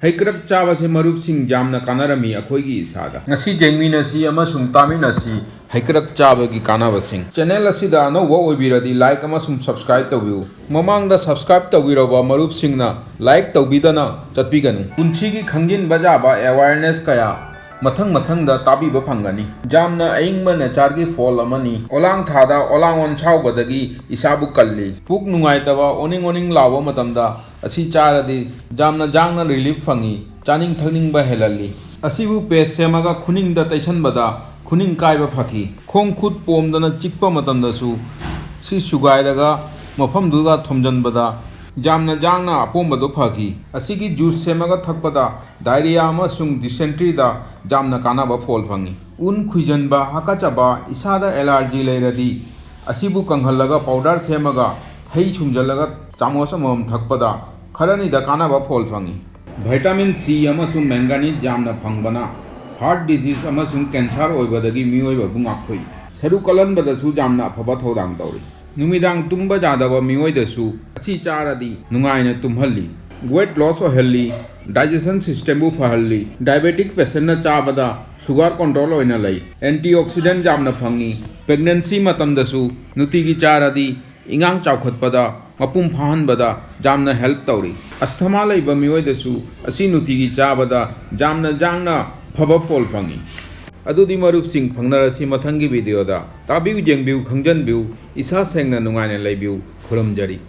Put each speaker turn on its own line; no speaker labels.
ꯍꯩꯀ꯭ꯔꯛ ꯆꯥꯕꯁꯦ ꯃꯔꯨꯞꯁꯤꯡ ꯌꯥꯝꯅ ꯀꯥꯟꯅꯔꯝꯃꯤ ꯑꯩꯈꯣꯏꯒꯤ ꯏꯁꯥꯗ ꯉꯁꯤ ꯌꯦꯡꯃꯤꯟꯅꯁꯤ ꯑꯃꯁꯨꯡ ꯇꯥꯃꯤꯟꯅꯁꯤ ꯍꯩꯀ꯭ꯔꯛ ꯆꯥꯕꯒꯤ ꯀꯥꯟꯅꯕꯁꯤꯡ ꯆꯦꯅꯦꯜ ꯑꯁꯤꯗ ꯑꯅꯧꯕ ꯑꯣꯏꯕꯤꯔꯗꯤ ꯂꯥꯏꯛ ꯑꯃꯁꯨꯡ ꯁꯕꯁꯀ꯭ꯔꯥꯏꯕ ꯇꯧꯕꯤꯌꯨ ꯃꯃꯥꯡꯗ ꯁꯕꯁꯀ꯭ꯔꯥꯏꯕ ꯇꯧꯕꯤꯔꯕ ꯃꯔꯨꯞꯁꯤꯡꯅ ꯂꯥꯏꯛ ꯇꯧꯕꯤꯗꯅ ꯆꯠꯄꯤꯒꯅꯨ ꯄꯨꯟꯁꯤꯒꯤ ꯈꯪꯖꯤꯟꯕ ꯌꯥꯕ ꯑꯦꯋꯥꯔꯅꯦꯁ ꯀꯌꯥ ꯃꯊꯪꯗ ꯇꯥꯕꯤꯕ ꯐꯪꯒꯅꯤ ꯌꯥꯝꯅ ꯑꯏꯪꯕ ꯅꯦꯆꯔꯒꯤ ꯐꯣꯜ ꯑꯃꯅꯤ ꯑꯣꯂꯥꯡ ꯊꯥꯗ ꯑꯣꯂꯥꯡ ꯑꯣꯟꯁꯥꯎꯕꯗꯒꯤ ꯏꯁꯥꯕꯨ ꯀꯜꯂꯤ ꯄꯨꯛ ꯅꯨꯡꯉꯥꯏꯇꯕ ꯑꯣꯅꯤꯡ ꯂꯥꯎꯕ ꯃꯇꯝꯗ ꯑꯁꯤ ꯆꯥꯔꯗꯤ ꯌꯥꯝꯅ ꯌꯥꯡꯅ ꯔꯤꯂꯤꯐ ꯐꯪꯏ ꯆꯥꯅꯤꯡ ꯊꯛꯅꯤꯡꯕ ꯍꯦꯜꯍꯜꯂꯤ ꯑꯁꯤꯕꯨ ꯄꯦꯁ ꯁꯦꯝꯃꯒ ꯈꯨꯅꯤꯡꯗ ꯇꯩꯁꯟꯕꯗ ꯈꯨꯅꯤꯡ ꯀꯥꯏꯕ ꯐꯈꯤ ꯈꯣꯡ ꯈꯨꯠ ꯄꯣꯝꯗꯅ ꯆꯤꯛꯄ ꯃꯇꯝꯗꯁꯨ ꯁꯤ ꯁꯨꯒꯥꯏꯔꯒ ꯃꯐꯝꯗꯨꯗ ꯊꯣꯝꯖꯤꯟꯕꯗ ꯌꯥꯝꯅ ꯌꯥꯡꯅ ꯑꯄꯣꯝꯕꯗꯨ ꯐꯈꯤ ꯑꯁꯤꯒꯤ ꯖꯨꯁ ꯁꯦꯝꯃꯒ ꯊꯛꯄꯗ ꯗꯥꯏꯔꯤꯌꯥ ꯑꯃꯁꯨꯡ ꯗꯤꯁꯦꯟꯇ꯭ꯔꯤꯗ ꯌꯥꯝꯅ ꯀꯥꯟꯅꯕ ꯐꯣꯜ ꯐꯪꯏ ꯎꯟ ꯈꯨꯏꯖꯟꯕ ꯍꯥꯀꯠꯆꯕ ꯏꯁꯥꯗ ꯑꯦꯂꯔꯖꯤ ꯂꯩꯔꯗꯤ ꯑꯁꯤꯕꯨ ꯀꯪꯍꯜꯂꯒ ꯄꯥꯎꯗꯔ ꯁꯦꯝꯃꯒ ꯍꯩ ꯁꯨꯝꯖꯜꯂꯒ ꯆꯥꯃꯣꯁ ꯑꯃꯃꯝ ꯊꯛꯄꯗ ꯈꯔꯅꯤꯗ ꯀꯥꯟꯅꯕ ꯐꯣꯜ ꯐꯪꯏ ꯚꯥꯏꯇꯥꯃꯤꯟ ꯁꯤ ꯑꯃꯁꯨꯡ ꯃꯦꯡꯒꯥꯅꯤꯖ ꯌꯥꯝꯅ ꯐꯪꯕꯅ ꯍꯥꯔꯠ ꯗꯤꯖꯤꯖ ꯑꯃꯁꯨꯡ ꯀꯦꯟꯁꯔ ꯑꯣꯏꯕꯗꯒꯤ ꯃꯤꯑꯣꯏꯕꯕꯨ ꯉꯥꯛꯊꯣꯛꯏ ꯁꯔꯨ ꯀꯜꯍꯟꯕꯗꯁꯨ ꯌꯥꯝꯅ ꯑꯐꯕ ꯊꯧꯗꯥꯡ ꯇꯧꯔꯤ ꯅꯨꯃꯤꯗꯥꯡ ꯇꯨꯝꯕ ꯌꯥꯗꯕ ꯃꯤꯑꯣꯏꯗꯁꯨ ꯑꯁꯤ ꯆꯥꯔꯗꯤ ꯅꯨꯡꯉꯥꯏꯅ ꯇꯨꯝꯍꯜꯂꯤ ꯋꯦꯠ ꯂꯣꯁ ꯑꯣꯏꯍꯜꯂꯤ ꯗꯥꯏꯖꯦꯁꯟ ꯁꯤꯁꯇꯦꯝꯕꯨ ꯐꯍꯜꯂꯤ ꯗꯥꯏꯕꯦꯇꯤꯛ ꯄꯦꯁꯦꯟꯅ ꯆꯥꯕꯗ ꯁꯨꯒꯔ ꯀꯟꯇ꯭ꯔꯣꯜ ꯑꯣꯏꯅ ꯂꯩ ꯑꯦꯟꯇꯤ ꯑꯣꯛꯁꯤꯗꯦꯟ ꯌꯥꯝꯅ ꯐꯪꯏ ꯄ꯭ꯔꯦꯒꯅꯦꯟꯁꯤ ꯃꯇꯝꯗꯁꯨ ꯅꯨꯡꯇꯤꯒꯤ ꯆꯥꯔꯗꯤ ꯏꯉꯥꯡ ꯆꯥꯎꯈꯠꯄꯗ ꯃꯄꯨꯡ ꯐꯥꯍꯟꯕꯗ ꯌꯥꯝꯅ ꯍꯦꯜꯞ ꯇꯧꯔꯤ ꯑꯁꯊꯃꯥ ꯂꯩꯕ ꯃꯤꯑꯣꯏꯗꯁꯨ ꯑꯁꯤ ꯅꯨꯡꯇꯤꯒꯤ ꯆꯥꯕꯗ ꯌꯥꯝꯅ ꯌꯥꯡꯅ ꯐꯕ ꯐꯣꯜ ꯐꯪꯏ ꯑꯗꯨꯗꯤ ꯃꯔꯨꯞꯁꯤꯡ ꯐꯪꯅꯔꯁꯤ ꯃꯊꯪꯒꯤ ꯚꯤꯗꯤꯑꯣꯗ ꯇꯥꯕꯤꯌꯨ ꯌꯦꯡꯕꯤꯌꯨ ꯈꯪꯖꯟꯕꯤꯌꯨ ꯏꯁꯥ ꯁꯦꯡꯅ ꯅꯨꯡꯉꯥꯏꯅ ꯂꯩꯕꯤꯌꯨ ꯈꯨꯔꯨꯝꯖꯔꯤ